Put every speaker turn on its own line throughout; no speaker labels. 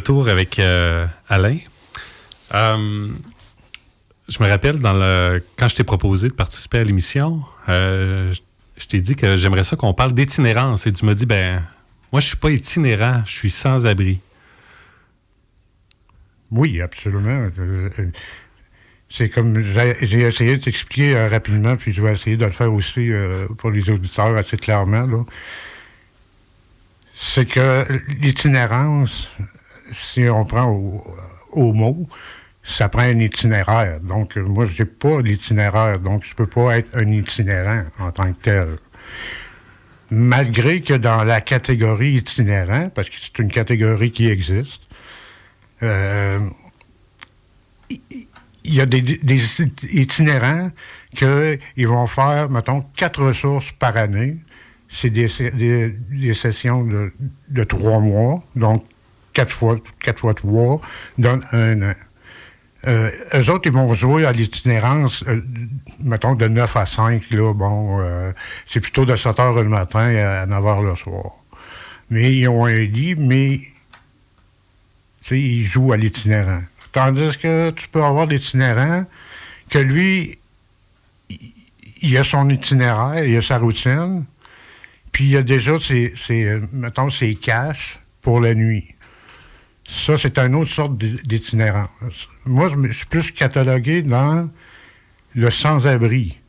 retour avec Alain. Je me rappelle, quand je t'ai proposé de participer à l'émission, je t'ai dit que j'aimerais ça qu'on parle d'itinérance. Et tu m'as dit, moi, je suis pas itinérant, je suis sans-abri.
Oui, absolument. C'est comme j'ai essayé de t'expliquer rapidement, puis je vais essayer de le faire aussi pour les auditeurs assez clairement, là. C'est que l'itinérance, si on prend au mot, ça prend un itinéraire. Donc, moi, j'ai pas l'itinéraire, donc je peux pas être un itinérant en tant que tel. Malgré que dans la catégorie itinérant, parce que c'est une catégorie qui existe, il y a des itinérants qu'ils vont faire, mettons, 4 ressources par année. C'est des sessions de 3 mois, donc 4 fois 3 donne 1 an. Eux autres, ils vont jouer à l'itinérance, mettons, de 9 à 5, là, c'est plutôt de 7 heures le matin à 9 heures le soir. Mais ils ont un lit, mais, tu sais, ils jouent à l'itinérant. Tandis que tu peux avoir des itinérants que lui, il a son itinéraire, il a sa routine, puis il y a déjà ses caches pour la nuit. Ça, c'est une autre sorte d'itinérance. Moi, je suis plus catalogué dans le sans-abri,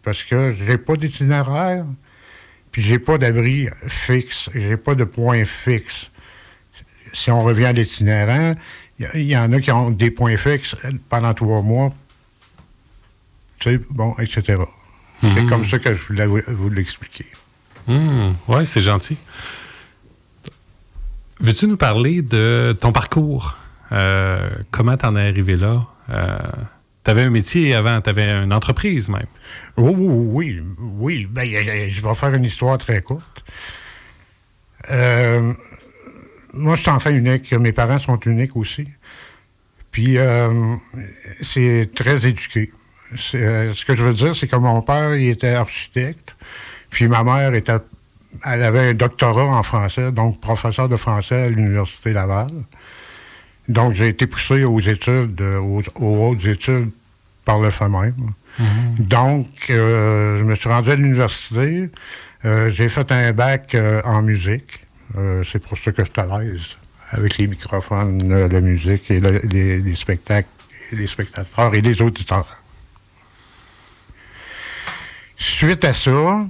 parce que j'ai pas d'itinéraire, puis j'ai pas d'abri fixe, j'ai pas de point fixe. Si on revient à l'itinérant, il y en a qui ont des points fixes pendant 3 mois, tu sais, bon, etc. C'est comme ça que je voulais vous l'expliquer.
Oui, c'est gentil. Veux-tu nous parler de ton parcours? Comment t'en es arrivé là? T'avais un métier avant, t'avais une entreprise même.
Oui. Je vais faire une histoire très courte. Moi, je suis enfant unique. Mes parents sont uniques aussi. Puis, c'est très éduqué. Ce que je veux dire, c'est que mon père, il était architecte. Puis ma mère elle avait un doctorat en français, donc professeur de français à l'Université Laval. Donc, j'ai été poussé aux études, aux hautes études par le fait même. Donc, je me suis rendu à l'université. J'ai fait un bac en musique. C'est pour ça que je suis à l'aise avec les microphones, la musique et les spectacles, et les spectateurs et les auditeurs. Suite à ça,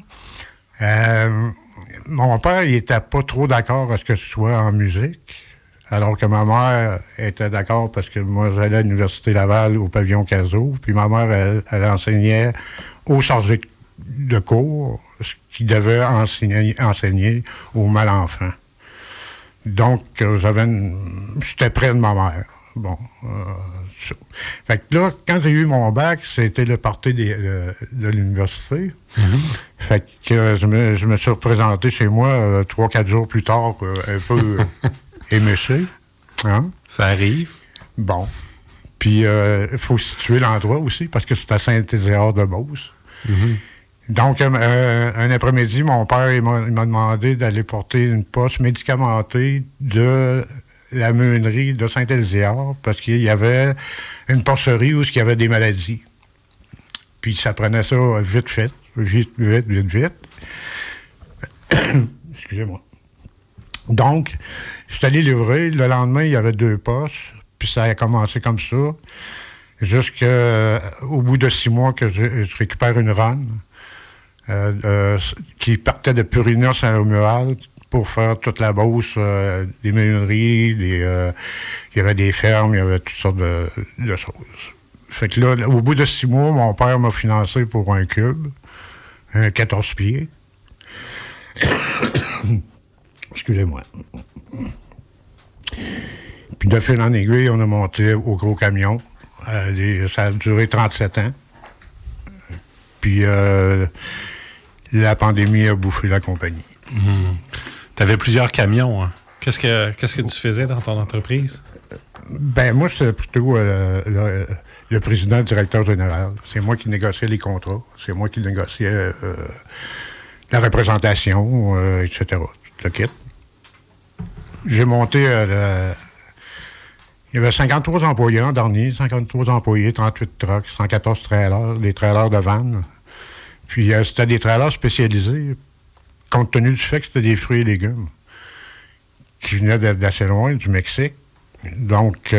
mon père, il était pas trop d'accord à ce que je sois en musique, alors que ma mère était d'accord parce que moi, j'allais à l'Université Laval au pavillon Cazot, puis ma mère, elle enseignait au chargé de cours, ce qui devait enseigner aux mal-enfants. Donc, j'étais près de ma mère. Bon, ça. Fait que là, quand j'ai eu mon bac, c'était le party de l'université. Fait que je me suis représenté chez moi 3-4 jours plus tard, un peu éméché. Hein?
Ça arrive.
Bon. Puis, il faut situer l'endroit aussi, parce que c'est à Saint-Ézéard-de-Beauce. Donc, un après-midi, mon père il m'a demandé d'aller porter une poche médicamentée de la meunerie de Saint-Ézéard, parce qu'il y avait une porcherie où il y avait des maladies. Puis ça prenait ça vite fait. Vite. Excusez-moi. Donc, je suis allé livrer. Le lendemain, il y avait 2 poches. Puis ça a commencé comme ça. Jusqu'au bout de 6 mois que je récupère une run qui partait de Purina-Saint-Romuald pour faire toute la Beauce, des meuneries, il y avait des fermes, il y avait toutes sortes de choses. Fait que là, au bout de 6 mois, mon père m'a financé pour un cube, un 14 pieds. Excusez-moi. Puis de fil en aiguille, on a monté au gros camion. Ça a duré 37 ans. Puis la pandémie a bouffé la compagnie.
Tu avais plusieurs camions. Hein? Qu'est-ce que tu faisais dans ton entreprise?
Ben moi, j'étais plutôt le président, le directeur général. C'est moi qui négociais les contrats. C'est moi qui négociais la représentation, etc. Tout le kit. J'ai monté Il y avait 53 employés en dernier, 53 employés, 38 trucks, 114 trailers, des trailers de vannes. Puis c'était des trailers spécialisés, compte tenu du fait que c'était des fruits et légumes qui venaient d'assez loin, du Mexique. Donc,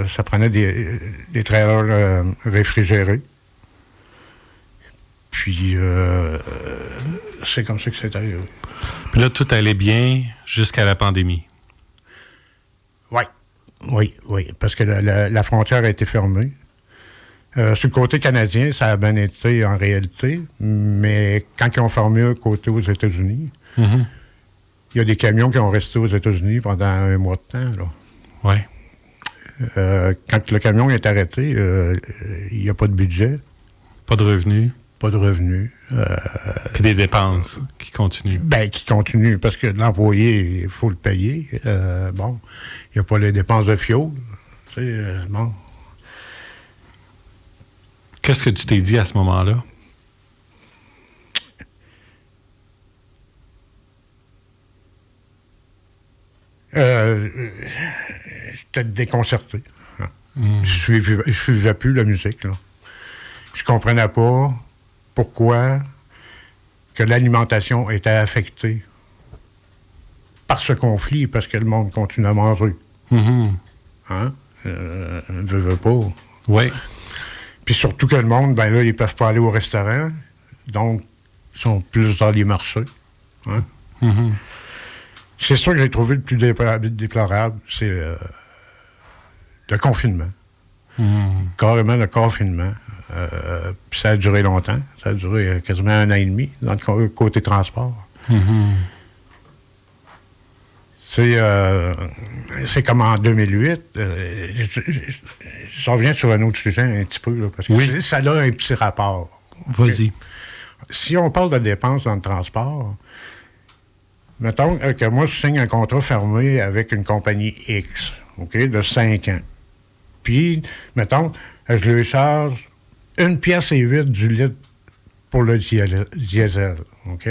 ça prenait des trailers réfrigérés. Puis, c'est comme ça que c'est arrivé.
Puis là, tout allait bien jusqu'à la pandémie.
Oui, parce que la frontière a été fermée. Sur le côté canadien, ça a bien été en réalité, mais quand ils ont fermé un côté aux États-Unis, il y a des camions qui ont resté aux États-Unis pendant un mois de temps. Là.
Oui.
Quand le camion est arrêté, il n'y a pas de budget.
Pas de revenus.
Pas de revenus.
Puis des dépenses qui continuent.
Ben, qui continuent, parce que l'employé, il faut le payer. Bon, il n'y a pas les dépenses de fioul. Tu sais, bon.
Qu'est-ce que tu t'es dit à ce moment-là?
J'étais déconcerté. Hein. Je suivais plus la musique. Là. Je comprenais pas pourquoi que l'alimentation était affectée par ce conflit, parce que le monde continue à manger. Hein? Veut pas.
Oui.
Puis surtout que le monde, ben là, ils peuvent pas aller au restaurant, donc ils sont plus dans les marchés. Hein? C'est ça que j'ai trouvé le plus déplorable, c'est le confinement. Carrément le confinement. Puis ça a duré longtemps. Ça a duré quasiment 1 an et demi dans le côté transport. C'est comme en 2008. Je reviens sur un autre sujet un petit peu, là, parce que ça a un petit rapport.
Vas-y.
Si on parle de dépenses dans le transport, mettons que moi, je signe un contrat fermé avec une compagnie X, OK, de 5 ans. Puis, mettons, je lui charge 1,08 pièce du litre pour le diesel, OK?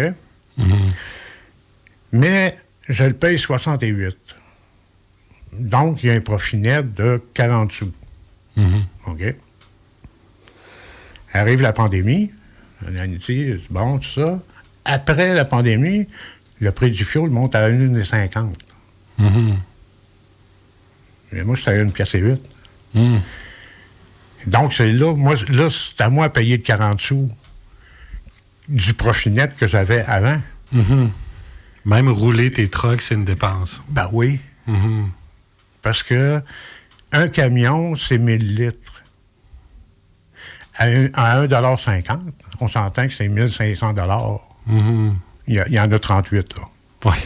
Mais je le paye 68. Donc, il y a un profit net de 40 sous. OK? Arrive la pandémie, on dit, bon, tout ça. Après la pandémie, le prix du fioul monte à 1,50. Et moi, j'étais à 1,08 pièce. Donc, c'est là, c'est à moi de payer de 40 sous du profit net que j'avais avant.
Même rouler tes trucks, c'est une dépense.
Ben oui. Parce que un camion, c'est 1000 litres. À 1,50 $, on s'entend que c'est 1500 $. Il y en a 38, là.
Oui.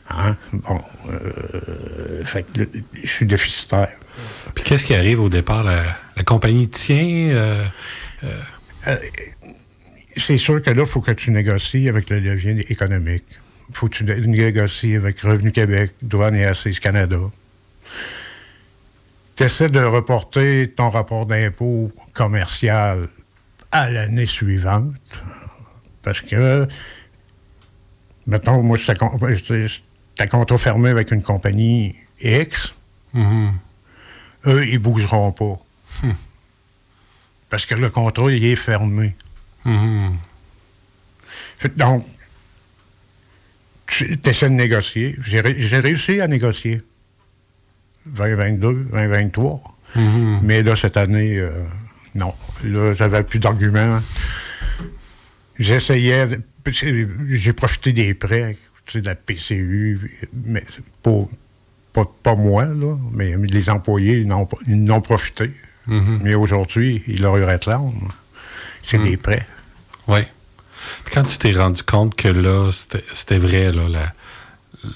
Hein? Bon. Fait que je suis déficitaire.
Puis qu'est-ce qui arrive au départ? La compagnie tient?
C'est sûr que là, il faut que tu négocies avec le levier économique. Il faut que tu négocies avec Revenu Québec, Douane et Accise Canada. Tu essaies de reporter ton rapport d'impôt commercial à l'année suivante. Parce que, mettons, moi, j'étais contrat fermé avec une compagnie X. Eux, ils ne bougeront pas. Parce que le contrat, il est fermé. Donc, tu essaies de négocier. J'ai réussi à négocier. 2022, 2023. Mais là, cette année, non. Là, j'avais plus d'arguments. J'essayais... J'ai profité des prêts, tu sais, de la PCU, mais pas moi, là, mais les employés, ils n'ont profité. Mais aujourd'hui, ils leur réclament. C'est des prêts.
Oui. Quand tu t'es rendu compte que là, c'était vrai, là,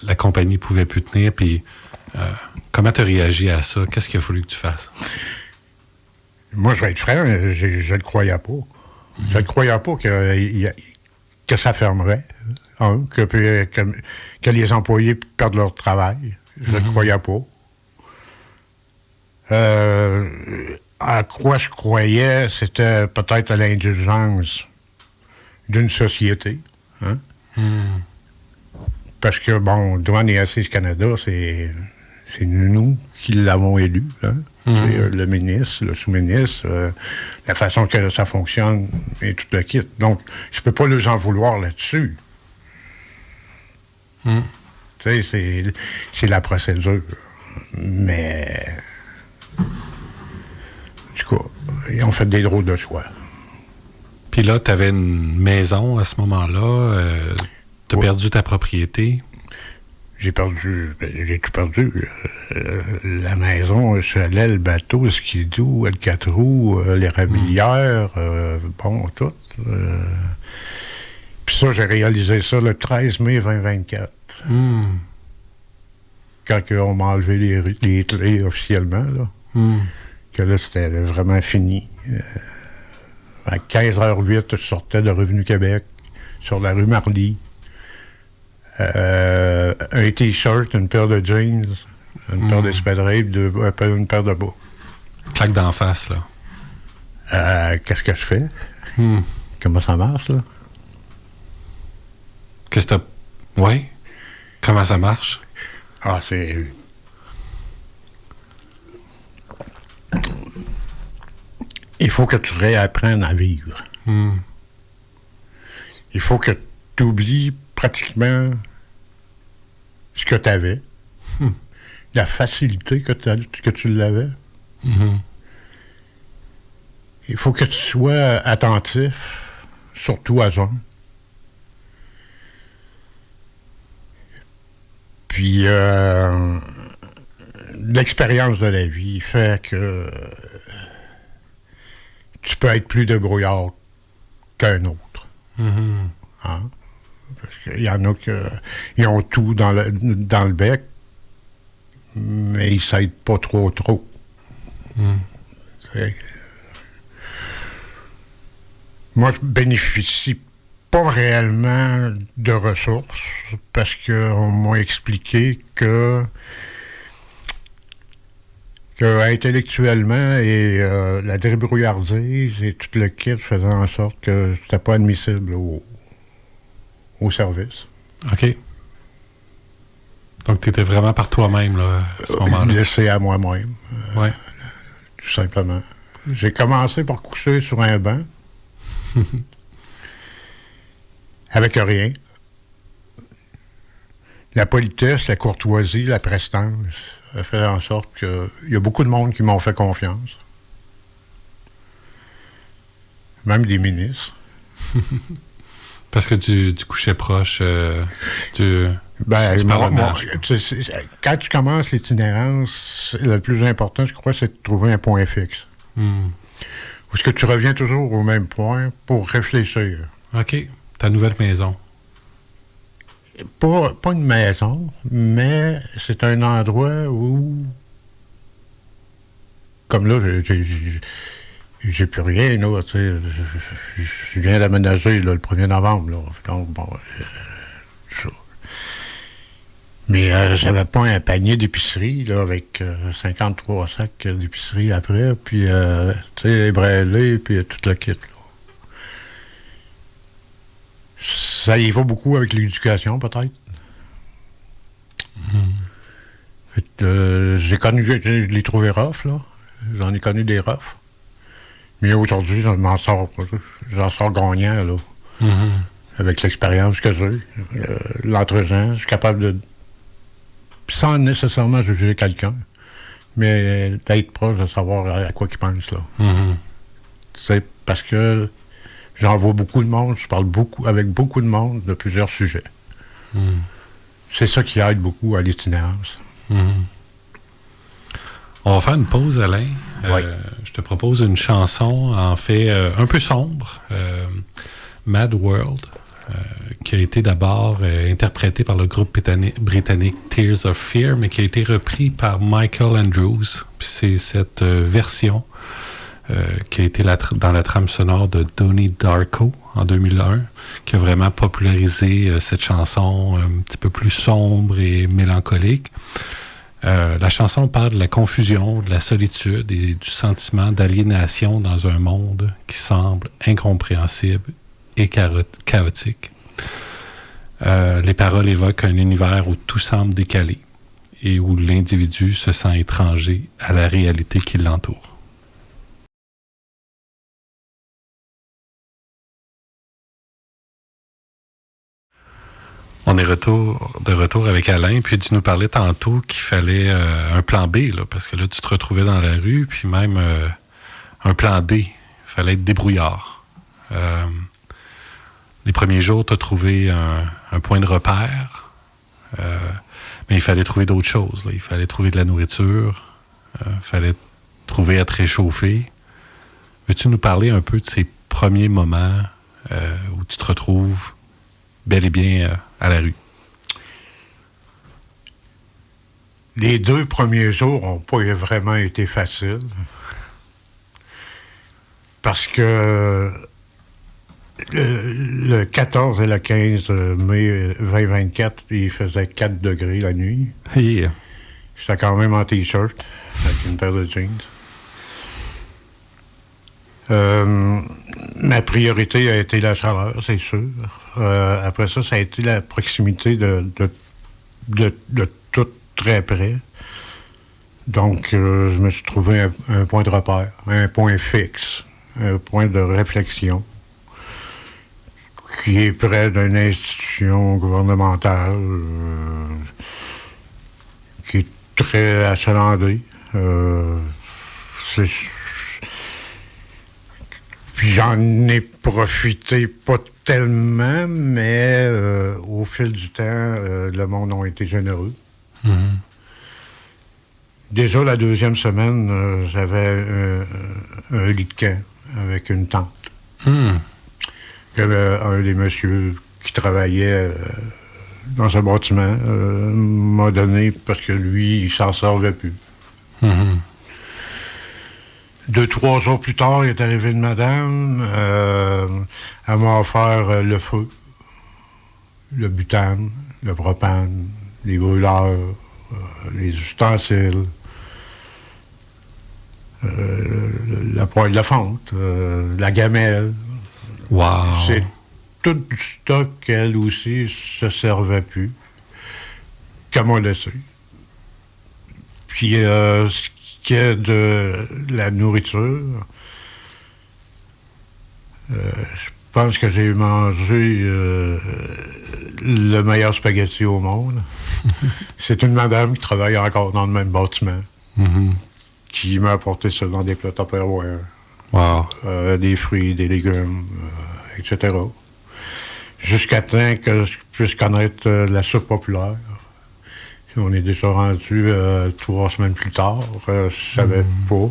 la compagnie ne pouvait plus tenir, puis comment tu as réagi à ça? Qu'est-ce qu'il a fallu que tu fasses?
Moi, je vais être franc, je le croyais pas. Je ne croyais pas que ça fermerait, que les employés perdent leur travail. Je ne le croyais pas. À quoi je croyais, c'était peut-être à l'indulgence d'une société. Hein? Parce que, bon, Douane et Accise Canada, c'est nous qui l'avons élu. Hein? C'est le ministre, le sous-ministre, la façon que ça fonctionne et tout le kit. Donc, je peux pas les en vouloir là-dessus. Tu sais, c'est la procédure. Mais, du coup, ils ont fait des drôles de choix.
Puis là, tu avais une maison à ce moment-là. Tu as perdu ta propriété.
J'ai tout perdu. La maison, le chalet, le bateau, le skidoo, le 4 roues, l'érablière, tout. Puis ça, j'ai réalisé ça le 13 mai 2024. Quand on m'a enlevé les clés officiellement, là. Que là, c'était vraiment fini. À 15h08, je sortais de Revenu Québec, sur la rue Marly. Un T-shirt, une paire de jeans, une paire d'espadrilles, une paire de bas.
Claque d'en face, là.
Qu'est-ce que je fais? Comment ça marche, là?
Qu'est-ce que t'as... Oui? Comment ça marche?
Ah, c'est... Il faut que tu réapprennes à vivre. Il faut que tu oublies pratiquement ce que tu avais, la facilité que tu l'avais. Il faut que tu sois attentif, surtout à ça. Puis, l'expérience de la vie fait que tu peux être plus débrouillard qu'un autre. Hein? Parce qu'il y en a qui ont tout dans le bec, mais ils ne s'aident pas trop. Moi, je bénéficie pas réellement de ressources parce qu'on m'a expliqué que intellectuellement et la débrouillardise et tout le kit faisait en sorte que c'était pas admissible au service.
OK. Donc, tu étais vraiment par toi-même, là, à ce moment-là.
Laissé à moi-même.
Oui.
Tout simplement. J'ai commencé par coucher sur un banc. Avec rien. La politesse, la courtoisie, la prestance a fait en sorte qu'il y a beaucoup de monde qui m'ont fait confiance. Même des ministres.
Parce que tu couchais proche, tu
quand tu commences l'itinérance, le plus important, je crois, c'est de trouver un point fixe. Parce que tu reviens toujours au même point pour réfléchir.
OK. Ta nouvelle maison.
Pas une maison, mais c'est un endroit où... Comme là, j'ai plus rien, là, tu sais. Je viens d'aménager, là, le 1er novembre, là. Donc, bon... ça. Mais j'avais pas un panier d'épicerie, là, avec 53 sacs d'épicerie après, puis, tu sais, brûlés, puis tout le kit, là. Ça y va beaucoup avec l'éducation, peut-être. Je l'ai trouvé rough, là. J'en ai connu des roughs. Mais aujourd'hui, j'en sors gagnant, là. Avec l'expérience que j'ai, l'entre-gens, je suis capable de... Sans nécessairement juger quelqu'un, mais d'être proche de savoir à quoi il pense, là. C'est parce que j'en vois beaucoup de monde, je parle avec beaucoup de monde de plusieurs sujets. C'est ça qui aide beaucoup à l'itinérance.
On va faire une pause, Alain.
Oui.
Je te propose une chanson, en fait, un peu sombre, Mad World, qui a été d'abord interprétée par le groupe britannique Tears of Fear, mais qui a été repris par Michael Andrews. Puis c'est cette version qui a été dans la trame sonore de Donnie Darko en 2001, qui a vraiment popularisé cette chanson un petit peu plus sombre et mélancolique. La chanson parle de la confusion, de la solitude et du sentiment d'aliénation dans un monde qui semble incompréhensible et chaotique. Les paroles évoquent un univers où tout semble décalé et où l'individu se sent étranger à la réalité qui l'entoure. On est de retour avec Alain, puis tu nous parlais tantôt qu'il fallait un plan B, là, parce que là, tu te retrouvais dans la rue, puis même un plan D. Il fallait être débrouillard. Les premiers jours, tu as trouvé un point de repère, mais il fallait trouver d'autres choses. Là. Il fallait trouver de la nourriture, il fallait trouver à te réchauffer. Veux-tu nous parler un peu de ces premiers moments où tu te retrouves bel et bien à la rue?
Les 2 premiers jours n'ont pas vraiment été faciles. Parce que le 14 et le 15 mai 2024, il faisait 4 degrés la nuit.
Yeah.
J'étais quand même en T-shirt, avec une paire de jeans. Ma priorité a été la chaleur, c'est sûr. Après ça, ça a été la proximité de tout très près. Donc, je me suis trouvé un point de repère, un point fixe, un point de réflexion qui est près d'une institution gouvernementale qui est très achalandée. Puis j'en ai profité pas tellement, mais au fil du temps, le monde a été généreux.
Mm-hmm.
Déjà, la 2e semaine, j'avais un lit de camp avec une tente.
Mm.
Il y avait un des messieurs qui travaillait dans ce bâtiment m'a donné parce que lui, il s'en servait plus.
Mm-hmm.
2-3 jours plus tard, il est arrivé une madame. Elle m'a offert le feu, le butane, le propane, les brûleurs, les ustensiles, la poêle de fonte, la gamelle.
Wow!
C'est tout du stock qu'elle aussi se servait plus, qu'elle m'a laissé. Puis, ce qui est de la nourriture, je pense que j'ai mangé le meilleur spaghetti au monde. C'est une madame qui travaille encore dans le même bâtiment,
Mm-hmm.
qui m'a apporté ça dans des plats Tupperware.
Wow!
Des fruits, des légumes, etc. Jusqu'à temps que je puisse connaître la soupe populaire. On est déjà rendu 3 semaines plus tard. Je savais pas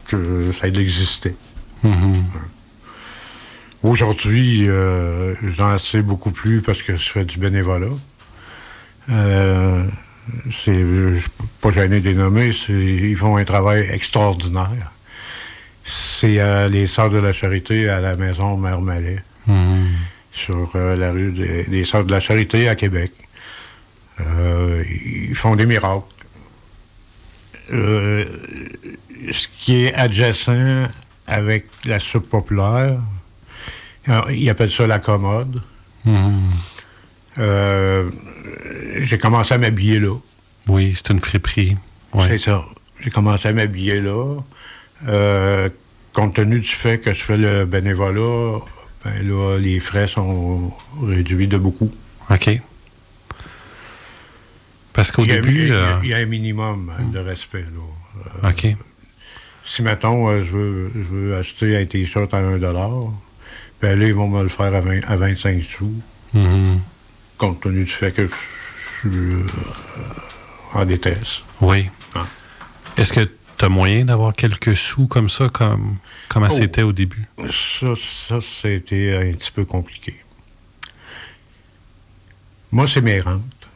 que ça existait.
Mm-hmm.
Aujourd'hui, j'en sais beaucoup plus parce que je fais du bénévolat. Je ne suis pas gêné de les nommer, ils font un travail extraordinaire. C'est les Sœurs de la Charité à la maison Mère Mallet, sur la rue des Sœurs de la Charité à Québec. Ils font des miracles. Ce qui est adjacent avec la soupe populaire, ils appellent ça la commode. J'ai commencé à m'habiller là.
Oui, c'est une friperie. Ouais.
C'est ça. J'ai commencé à m'habiller là. Compte tenu du fait que je fais le bénévolat, ben là, les frais sont réduits de beaucoup.
OK. Parce qu'au début...
Il y a un minimum de respect, là.
OK.
Si, mettons, je veux acheter un T-shirt à $1, ben là, ils vont me le faire à 25 sous, compte tenu du fait que je suis en détresse.
Oui.
Ah.
Est-ce que tu as moyen d'avoir quelques sous comme ça, comment c'était au début?
Ça, c'était un petit peu compliqué. Moi, c'est mes rentes.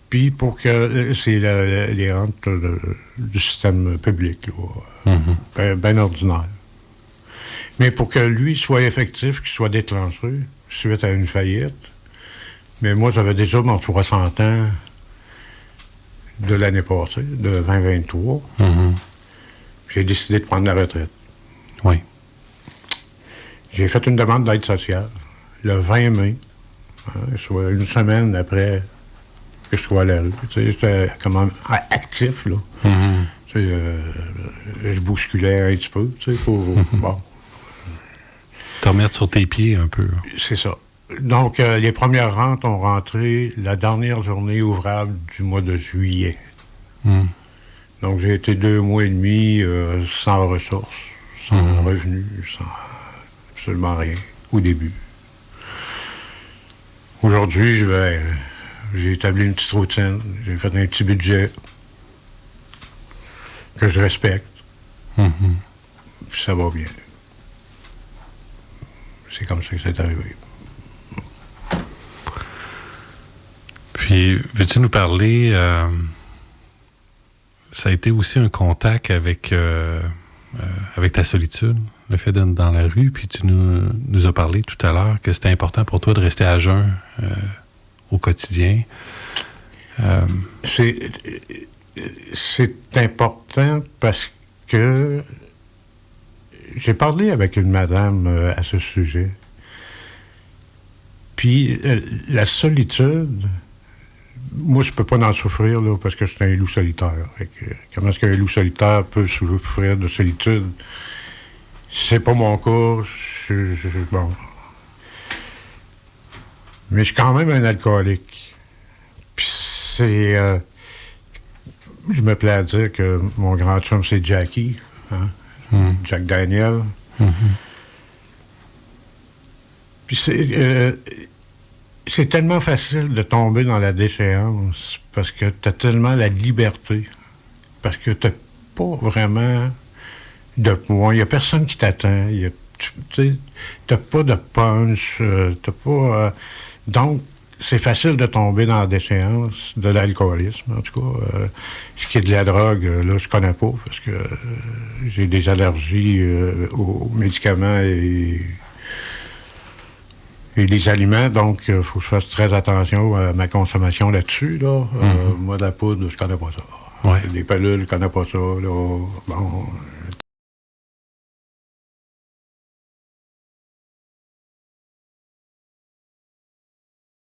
Puis pour que... C'est les rentes du système public, là. Ben ordinaire. Mais pour que lui soit effectif, qu'il soit déclenché suite à une faillite, mais moi, j'avais déjà mon 60 ans de l'année passée, de 2023. J'ai décidé de prendre la retraite.
Oui.
J'ai fait une demande d'aide sociale le 20 mai, soit une semaine après que je sois à la rue. Tu sais, j'étais comme actif, là. Tu sais, je bousculais un petit peu, tu sais, pour... bon.
Te remettre sur tes pieds un peu.
C'est ça. Donc, les premières rentes ont rentré la dernière journée ouvrable du mois de juillet. Donc, j'ai été 2 mois et demi sans ressources, sans revenus, sans absolument rien, au début. Aujourd'hui, j'ai établi une petite routine, j'ai fait un petit budget que je respecte, puis ça va bien. C'est comme ça que c'est arrivé.
Puis, veux-tu nous parler... ça a été aussi un contact avec ta solitude, le fait d'être dans la rue, puis tu nous as parlé tout à l'heure que c'était important pour toi de rester à jeun au quotidien.
C'est important parce que j'ai parlé avec une madame à ce sujet. Puis la solitude, moi, je peux pas en souffrir là, parce que je suis un loup solitaire. Comment est-ce qu'un loup solitaire peut souffrir de solitude? C'est pas mon cas. Bon. Mais je suis quand même un alcoolique. Puis c'est... je me plais à dire que mon grand chum, c'est Jackie. Hein? Jack Daniel. Puis c'est tellement facile de tomber dans la déchéance parce que tu as tellement la liberté. Parce que tu n'as pas vraiment de points. Il n'y a personne qui t'attend. Tu n'as pas de punch. T'as pas, donc, c'est facile de tomber dans la déchéance de l'alcoolisme, en tout cas. Ce qui est de la drogue, là, je connais pas parce que j'ai des allergies aux médicaments et les aliments, donc il faut que je fasse très attention à ma consommation là-dessus. Là. Moi, de la poudre, je connais pas ça.
Ouais.
Des pilules, je connais pas ça. Là. Bon,